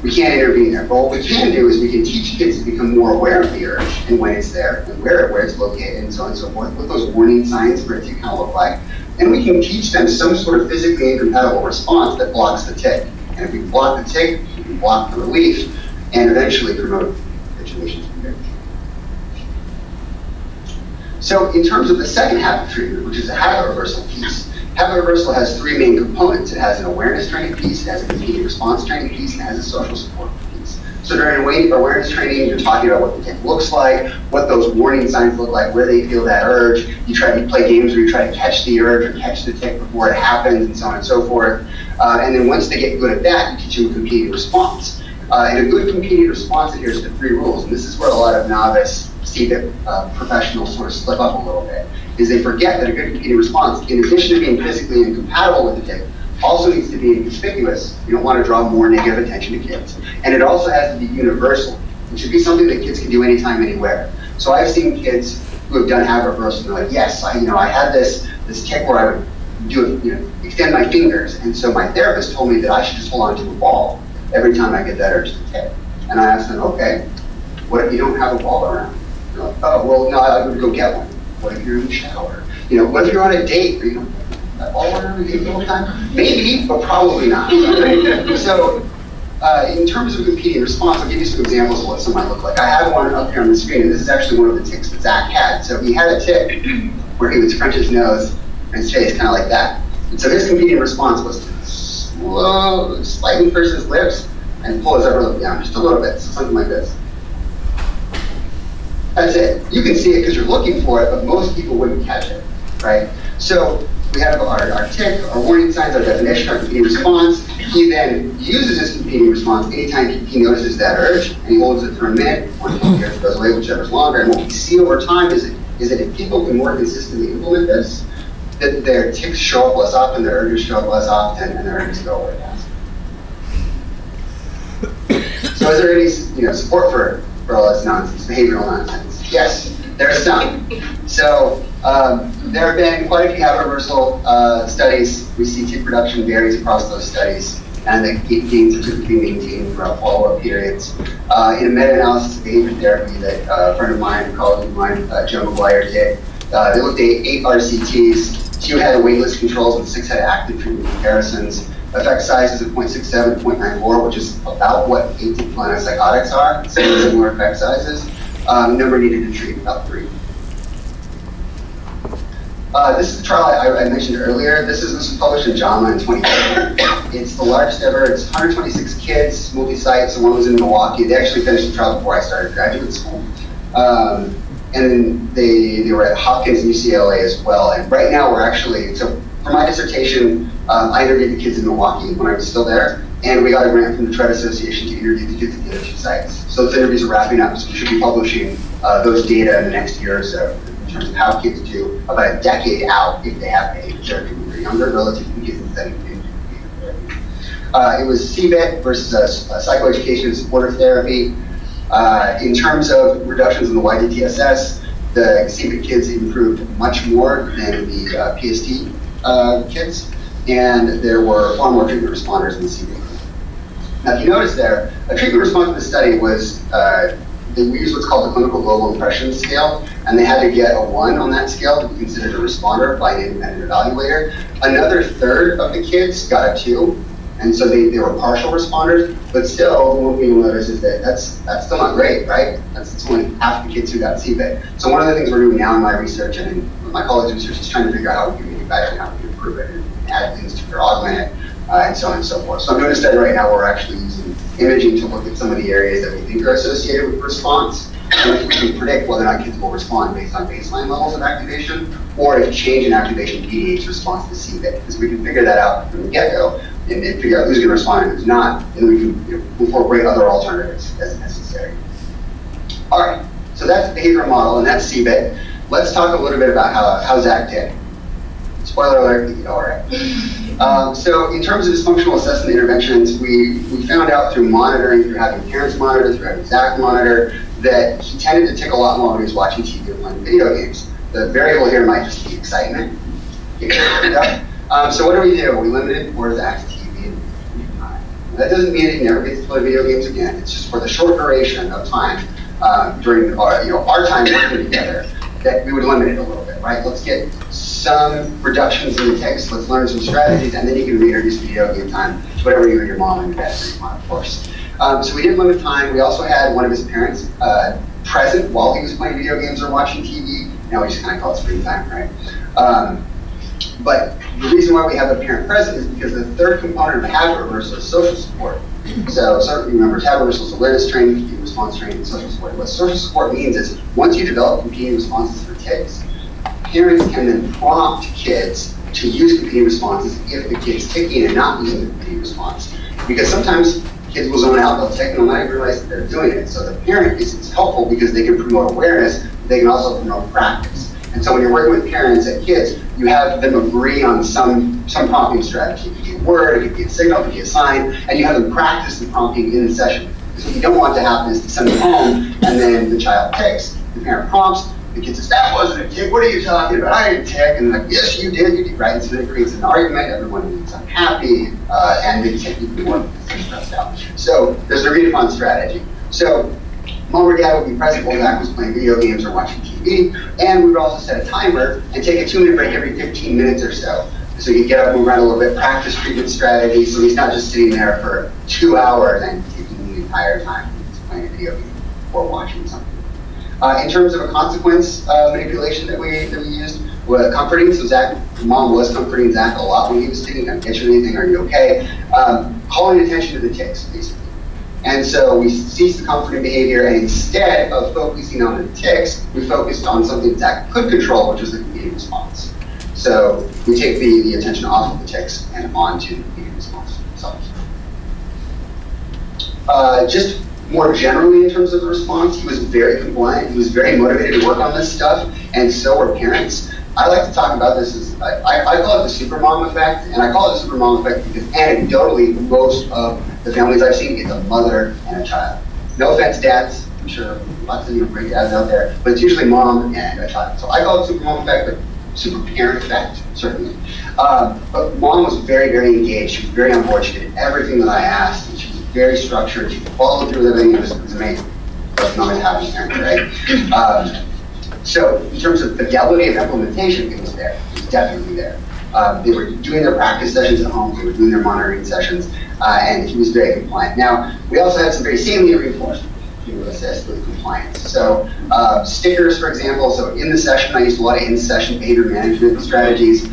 We can't intervene there. But what we can do is we can teach kids to become more aware of the urge and when it's there, and where it's located, and so on and so forth, what those warning signs for a tic kind of look like. And we can teach them some sort of physically incompatible response that blocks the tic. And if we block the tic, we can block the relief, and eventually promote habituation to behavior. So in terms of the second half of treatment, which is a habit reversal piece, habit reversal has three main components. It has an awareness training piece, it has a competing response training piece, and it has a social support piece. So during awareness training, you're talking about what the tic looks like, what those warning signs look like, where they feel that urge. You play games where you try to catch the urge or catch the tic before it happens, and so on and so forth. And then once they get good at that, you teach them a competing response. And a good competing response adheres to three rules, and this is where a lot of novice CBIT professionals sort of slip up a little bit, is they forget that a good competing response, in addition to being physically incompatible with the tic, also needs to be inconspicuous. You don't want to draw more negative attention to kids. And it also has to be universal. It should be something that kids can do anytime, anywhere. So I've seen kids who have done habit reversal, and they're like, yes, I had this tic where I would extend my fingers, and so my therapist told me that I should just hold on to a ball every time I get that urge to tic. And I asked them, okay, what if you don't have a ball around? Like, oh, well, no, I would go get one. What if you're in the shower? What if you're on a date? Are you going to that ball around the date the whole time? Maybe, but probably not. Right? So in terms of competing response, I'll give you some examples of what some might look like. I have one up here on the screen, and this is actually one of the tics that Zach had. So he had a tic where he would scrunch his nose and his face, kind of like that. And so his competing response was to slightly purse his lips and pull his upper lip down just a little bit, so something like this. That's it. You can see it because you're looking for it, but most people wouldn't catch it, right? So we have our tick, our warning signs, our definition, our competing response. He then uses his competing response anytime he notices that urge, and he holds it for a minute, once he goes away, whichever's longer. And what we see over time is that if people can more consistently implement this, that their ticks show up less often, their urges show up less often, and their urges go away faster. So is there any support for all this nonsense, behavioral nonsense? Yes, there's some. So there have been quite a few habit reversal studies. We see tick production varies across those studies, and the gains are typically maintained throughout follow-up periods. In a meta-analysis of behavior therapy that a friend of mine, a colleague of mine, Joe McGuire did, they looked at 8 RCTs, 2 had weightless controls, and 6 had active treatment comparisons. Effect sizes of 0.67 to 0.94, which is about what atypical antipsychotics are, similar effect sizes. Number needed to treat, about 3. This is the trial I mentioned earlier. This was published in JAMA in 2010. It's the largest ever. It's 126 kids, multi-site. So one was in Milwaukee. They actually finished the trial before I started graduate school. And they were at Hopkins and UCLA as well. And right now we're actually, so for my dissertation, I interviewed the kids in Milwaukee when I was still there. And we got a grant from the Tourette Association to interview the kids at the other 2 sites. So those interviews are wrapping up. So we should be publishing those data in the next year or so, in terms of how kids do about a decade out if they have behavior therapy when they're younger relative to kids that have been doing behavior therapy. It was CBIT versus psychoeducation and supportive therapy. In terms of reductions in the YDTSS, the CBIT kids improved much more than the PST kids, and there were far more treatment responders in the CBIT group. Now, if you notice there, a treatment response to the study was we used what's called the Clinical Global Impression Scale, and they had to get a 1 on that scale to be considered a responder by an independent evaluator. Another third of the kids got a 2, and so they were partial responders, but still, one thing you'll notice is that that's still not great, right? That's only half the kids who got CBIT. So one of the things we're doing now in my research and in my college research is trying to figure out how we can make it better and how we can improve it and add things to it or augment it, and so on and so forth. So I'm doing a study right now where we're actually using imaging to look at some of the areas that we think are associated with response, and if we can predict whether or not kids will respond based on baseline levels of activation, or if change in activation mediates response to CBIT, because we can figure that out from the get-go and figure out who's going to respond and who's not, and we can incorporate other alternatives as necessary. All right, so that's the behavioral model, and that's CBIT. Let's talk a little bit about how Zach did. Spoiler alert, all right. So in terms of dysfunctional assessment interventions, we found out through monitoring, through having parents monitor, through having Zach monitor, that he tended to tick a lot more when he was watching TV or playing video games. The variable here might just be excitement. So what do? We limited for Zach's TV and time. That doesn't mean he never gets to play video games again. It's just for the short duration of time during our time working together that we would limit it a little bit, right? Let's get some reductions in the text, let's learn some strategies, and then you can reintroduce video game time to whatever you and your mom and dad want, of course. So we did limit time. We also had one of his parents present while he was playing video games or watching TV. Now we just kind of call it screen time, right? But the reason why we have a parent present is because the third component of the habit reversal is social support. So remember, habit reversal is awareness training, competing response training, and social support. What social support means is once you develop competing responses for kids, parents can then prompt kids to use competing responses if the kid's ticking and not using the competing response. Because sometimes kids will zone out, they'll tick, and they'll not even realize that they're doing it. So the parent is helpful because they can promote awareness, but they can also promote practice. And so when you're working with parents and kids, you have them agree on some prompting strategy. It could be a word, it could be a signal, it could be a sign, and you have them practice the prompting in the session. Because what you don't want to happen is to send them home, and then the child ticks. The parent prompts, the kid says, that wasn't a tick, what are you talking about? I didn't tick. And they're like, yes, you did, right? And so then it creates an argument, everyone is unhappy, and they tick even more because they're stressed out. So there's an agreed upon strategy. So mom or dad would be present while Zach was playing video games or watching TV, and we would also set a timer and take a 2-minute break every 15 minutes or so. So you get up, move around a little bit, practice treatment strategy, so he's not just sitting there for 2 hours and taking the entire time he's playing a video game or watching something. In terms of a consequence manipulation that we used, comforting. So mom was comforting Zach a lot when he was ticking. Can I get you anything? Are you okay? Calling attention to the tics, basically. And so we ceased the comforting behavior, and instead of focusing on the tics, we focused on something Zach could control, which was the immediate response. So we take the attention off of the tics and onto the immediate response themselves. Just more generally in terms of the response, he was very compliant. He was very motivated to work on this stuff, and so were parents. I like to talk about this as, I call it the supermom effect, and I call it the supermom effect because anecdotally, most of the families I've seen, it's a mother and a child. No offense, dads, I'm sure lots of you great dads out there, but it's usually mom and a child. So I call it supermom effect, but super parent effect, certainly. But mom was very, very engaged. She was very on board. She did everything that I asked, and she was very structured. She followed through everything. It was amazing. That's not a happy parent, right? So in terms of fidelity of implementation, it was there. It was definitely there. They were doing their practice sessions at home. They were doing their monitoring sessions, and he was very compliant. Now, we also had some very salient reinforcement to assist with compliance. So stickers, for example. So in the session, I used a lot of in-session behavior management strategies.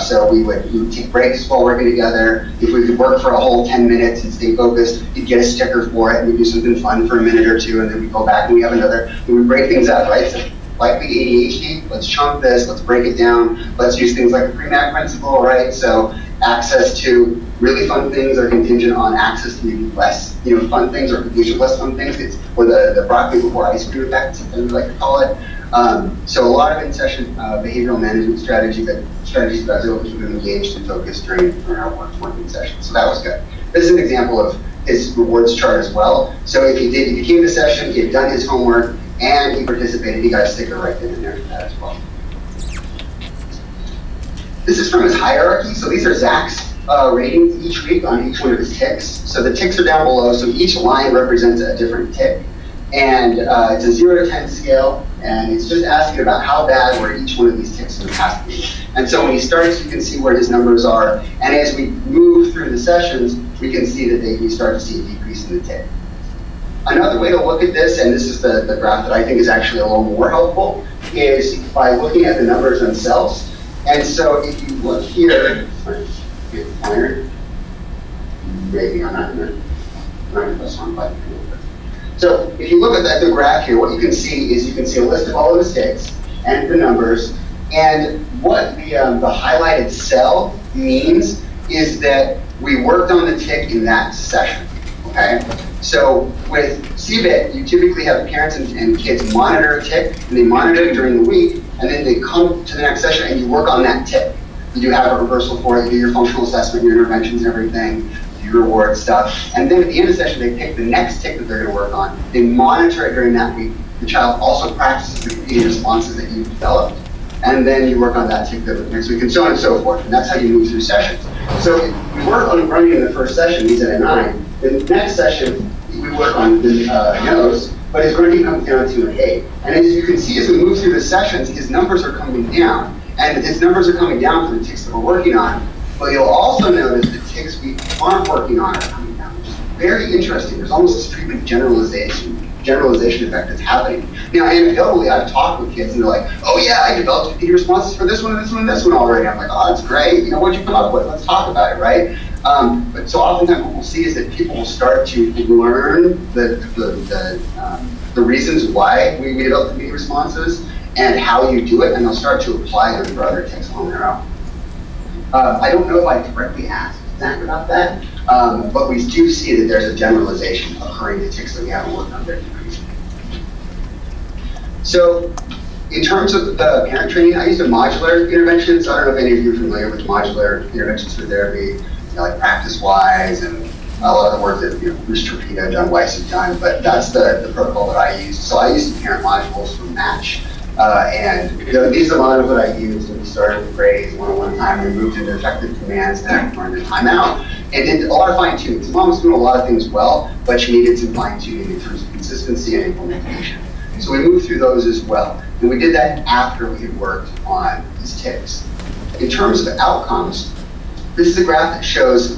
So we would take breaks while working together. If we could work for a whole 10 minutes and stay focused, you'd get a sticker for it, and we'd do something fun for a minute or two, and then we'd go back and we have another. We would break things up, right? So, like the ADHD, let's chunk this, let's break it down, let's use things like the PREMAC principle, right? So access to really fun things are contingent on access to maybe less, fun things or usually less fun things. It's or the broccoli before ice cream effect, something we like to call it. So a lot of in-session behavioral management strategies that I was able to keep them engaged and focused during our working sessions. So that was good. This is an example of his rewards chart as well. So if he came to session, he had done his homework, and he participated, he got a sticker right then and there for that as well. This is from his hierarchy. So these are Zacks ratings each week on each one of his tics. So the tics are down below, so each line represents a different tic. And it's a 0 to 10 scale, and it's just asking about how bad were each one of these tics in the past week. And so when he starts, you can see where his numbers are. And as we move through the sessions, we can see that we start to see a decrease in the tic. Another way to look at this, and this is the graph that I think is actually a little more helpful, is by looking at the numbers themselves. And so if you look here, get the pointer. Maybe I'm not going to press one button. So if you look at the graph here, what you can see is you can see a list of all of the tics and the numbers. And what the highlighted cell means is that we worked on the tic in that session. Okay? So with CBIT, you typically have parents and kids monitor a tic, and they monitor it during the week, and then they come to the next session and you work on that tic. You do have a reversal for it, you do your functional assessment, your interventions and everything, your reward stuff, and then at the end of the session they pick the next tic that they're going to work on. They monitor it during that week. The child also practices the repeated responses that you've developed, and then you work on that tic next week, and so on and so forth, and that's how you move through sessions. So if we work on running in the first session, he's at a 9, the next session we work on the nose, but his grading comes down to an 8. And as you can see, as we move through the sessions, his numbers are coming down. And his numbers are coming down for the tics that we're working on. But you'll also notice the tics we aren't working on are coming down, which is very interesting. There's almost this treatment generalization effect that's happening. Now, anecdotally, I've talked with kids, and they're like, oh yeah, I developed repeated responses for this one, and this one, and this one already. I'm like, oh, that's great. What'd you come up with? Let's talk about it, right? But so oftentimes what we'll see is that people will start to learn the reasons why we develop repeated responses and how you do it, and they'll start to apply them for other tics on their own. I don't know if I directly asked Zach about that, but we do see that there's a generalization occurring to tics that we haven't worked on very decreasing. So in terms of the parent training, I used a modular intervention. So I don't know if any of you are familiar with modular interventions for therapy, like practice-wise, and a lot of the work that Bruce Torpedo, John Weiss have done, but that's the protocol that I used. So I used the parent modules from Match. And these are the modules that I used when we started with grades one-on-one time. We moved into effective commands, then I learned the timeout, and did a lot of fine-tuning. So mom was doing a lot of things well, but she needed some fine-tuning in terms of consistency and implementation. So we moved through those as well. And we did that after we had worked on these tics. In terms of outcomes, this is a graph that shows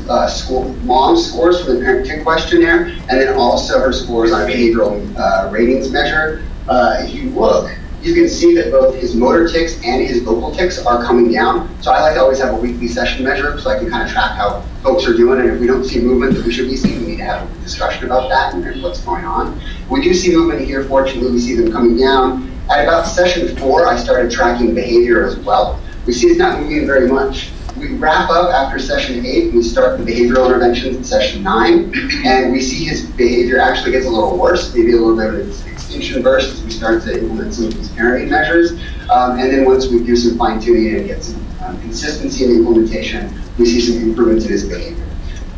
mom's scores from the parent tic questionnaire, and then also her scores on a behavioral ratings measure if you look, you can see that both his motor tics and his vocal tics are coming down. So I like to always have a weekly session measure so I can kind of track how folks are doing, and if we don't see movement that we should be seeing, we need to have a discussion about that and what's going on. We do see movement here. Fortunately, we see them coming down. At about session 4, I started tracking behavior as well. We see it's not moving very much. We wrap up after session 8, we start the behavioral interventions in session 9, and we see his behavior actually gets a little worse, maybe a little bit of an extinction burst as we start to implement some of these parenting measures. And then once we do some fine tuning and get some consistency in the implementation, we see some improvements in his behavior.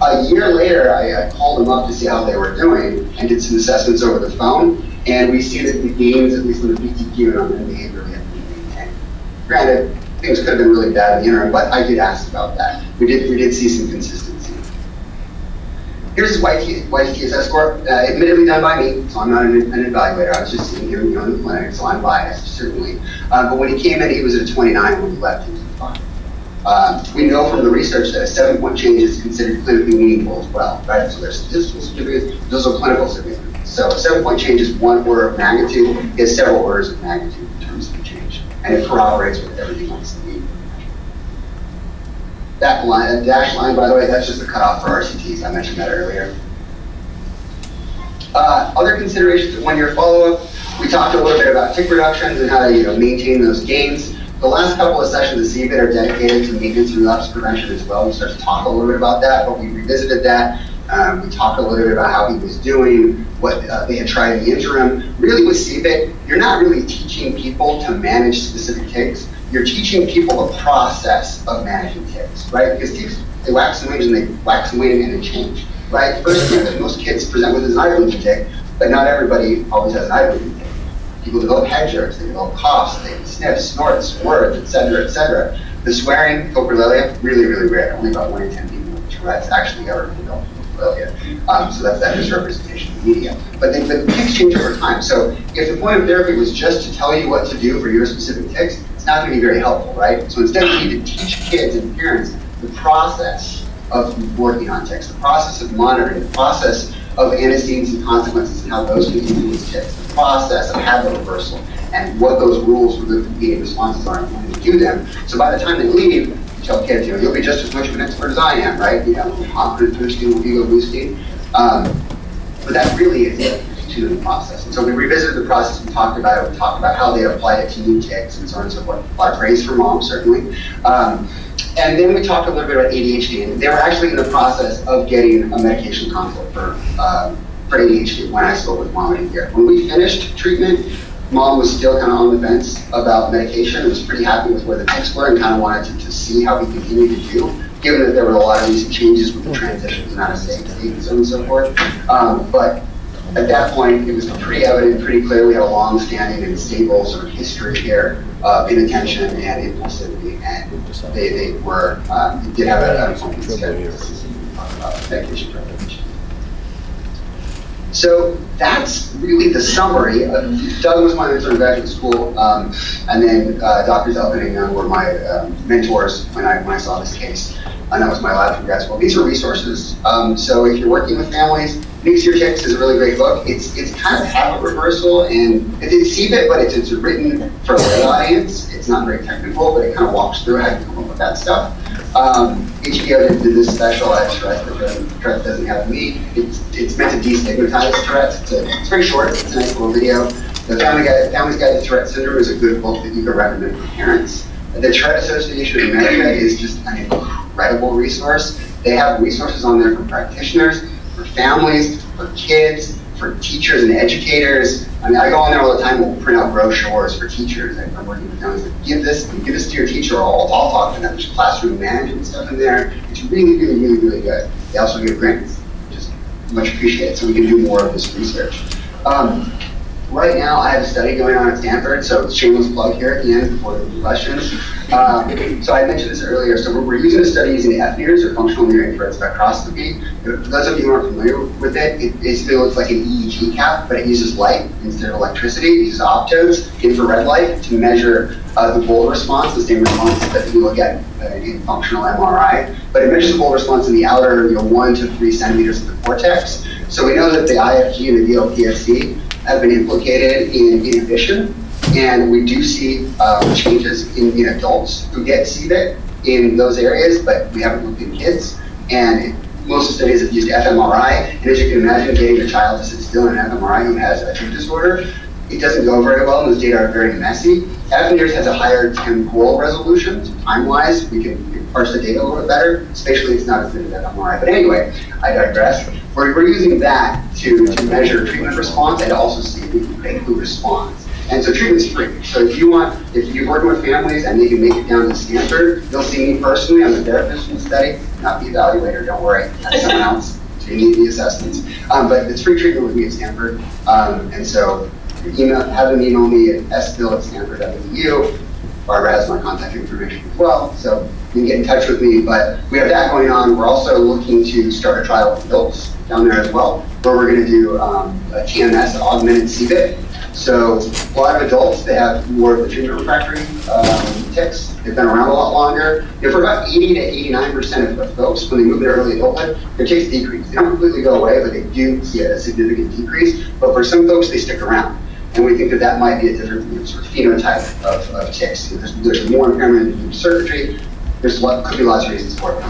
A year later, I called them up to see how they were doing and did some assessments over the phone, and we see that the gains, at least in the PTQ and on the behavior, we have been maintained. Granted, things could have been really bad in the interim, but I did ask about that. We did see some consistency. Here's his YTSS score, admittedly done by me, so I'm not an evaluator. I was just seeing him in the clinic, so I'm biased, certainly. But when he came in, he was at a 29. When he left, he was at 5. We know from the research that a 7-point change is considered clinically meaningful as well, right? So there's statistical significance, there's also clinical significance. So a 7-point change is 1 order of magnitude. It has several orders of magnitude in terms of the change, and it corroborates with everything else that we. That line, dashed line, by the way, that's just the cutoff for RCTs. I mentioned that earlier. Other considerations of 1-year follow-up. We talked a little bit about tick reductions and how to maintain those gains. The last couple of sessions of CBIT are dedicated to maintenance and relapse prevention as well. We started to talk a little bit about that, but we revisited that. We talked a little bit about how he was doing, what they had tried in the interim. Really with CBIT, you're not really teaching people to manage specific tics. You're teaching people the process of managing tics, right? Because tics, they wax and wane and they wax and wane and they change, right? First, most kids present with an eye-blinking tic, but not everybody always has an eye-blinking tic. People develop head jerks, they develop coughs, they sniff, snorts, words, etc., etc. The swearing, coprolalia, really, really rare. Only about 1 in 10 people with Tourette's actually ever develop coprolalia. So that's that misrepresentation of the media. But the tics change over time. So if the point of therapy was just to tell you what to do for your specific tics, it's not going to be very helpful, right? So instead, we need to teach kids and parents the process of working on tics, the process of monitoring, the process of antecedents and consequences and how those can influence tics, the process of habit reversal, and what those rules for the competing responses are and when to do them. So by the time they leave, you tell kids, you'll be just as much of an expert as I am, right? Confidence boosting, ego boosting. But that really is it to the process. And so we revisited the process, we talked about it, we talked about how they apply it to new tics and so on and so forth. A lot of praise for mom, certainly. And then we talked a little bit about ADHD, and they were actually in the process of getting a medication consult for ADHD when I spoke with mom in here. When we finished treatment, mom was still kind of on the fence about medication and was pretty happy with where the tics were and kind of wanted to see how we continued to do, given that there were a lot of recent changes with the transitions and out of state and so on and so forth. But at that point, it was pretty evident, pretty clear we had a long-standing and stable sort of history here of inattention and impulsivity, and they did have an appointment schedule about medication preparation. So that's really the summary. Doug was my mentor in graduate school, and then Dr. Zelkin and Young were my mentors when I saw this case, and that was my lab from grad school. These are resources. So if you're working with families, Mix Your Tics is a really great book. It's kind of habit reversal, and it's CBIT, but it's written for a lay audience. It's not very technical, but it kind of walks through how you come up with that stuff. HBO did this special at Tourette that Tourette doesn't have me. It's meant to destigmatize Tourette's. It's very short. It's a nice little video. The Family's Guide to Tourette Syndrome is a good book that you can recommend for parents. The Tourette Association of America is just an incredible resource. They have resources on there for practitioners, for families, for kids, for teachers and educators. I mean, I go on there all the time. We'll print out brochures for teachers. I'm working with them. Like, give this to your teacher, or I'll talk to them. There's classroom management stuff in there. It's really, really, really, really good. They also give grants, which is much appreciated. So we can do more of this research. Right now, I have a study going on at Stanford, so shameless plug here at the end before the questions. So I mentioned this earlier. So we're using a study using FNIRS, or functional near infrared spectroscopy. For those of you who aren't familiar with it, it basically looks like an EEG cap, but it uses light instead of electricity. It uses optodes, infrared light, to measure the bold response, the same response that you look at in functional MRI. But it measures the bold response in the outer 1 to 3 centimeters of the cortex. So we know that the IFG and the DLPSC have been implicated in inhibition, and we do see changes in adults who get CBIT in those areas, but we haven't looked in kids. And most of the studies have used fMRI, and as you can imagine, getting a child to sit still in an fMRI who has a drink disorder, it doesn't go very well, and those data are very messy. Affinitors has a higher temporal resolution, so time-wise, we can parse the data a little bit better. Spatially, it's not as good as fMRI. But anyway, I digress. We're using that to measure treatment response and also see if we can predict who responds. And so treatment's free. So if you're working with families and they can make it down to Stanford, you'll see me personally. I'm the therapist in the study, not the evaluator, don't worry. That's someone else. So you need the assessments. But it's free treatment with me at Stanford. And so have them email me at espil@stanford.edu. Barbara has my contact information as well, so you can get in touch with me. But we have that going on. We're also looking to start a trial with adults down there as well, where we're going to do a TMS, augmented CBIT. So a lot of adults, they have more of the treatment refractory tics. They've been around a lot longer. For about 80 to 89% of folks, when they move to early adulthood, their tics decrease. They don't completely go away, but they do see a significant decrease. But for some folks, they stick around. And we think that that might be a different sort of phenotype of tics. There's more impairment in circuitry. Could be lots of reasons for it.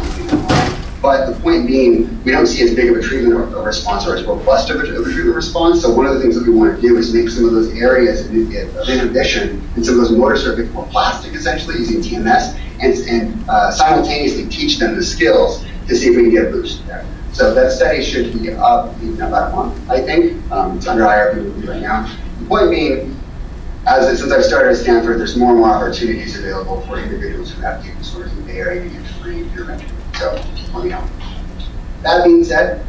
But the point being, we don't see as big of a treatment response or as robust of a treatment response. So one of the things that we want to do is make some of those areas of inhibition and some of those motor circuits more plastic, essentially, using TMS, and simultaneously teach them the skills to see if we can get a boost there. So that study should be up in about a month, I think. It's under IRB review right now. The point being, since I've started at Stanford, there's more and more opportunities available for individuals who have treatment disorders in the Bay Area to get free intervention. So let me know. That being said,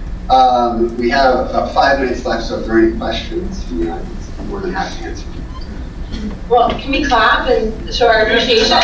we have 5 minutes left, so if there are any questions, I'm more than happy to answer. Well, can we clap and show our appreciation?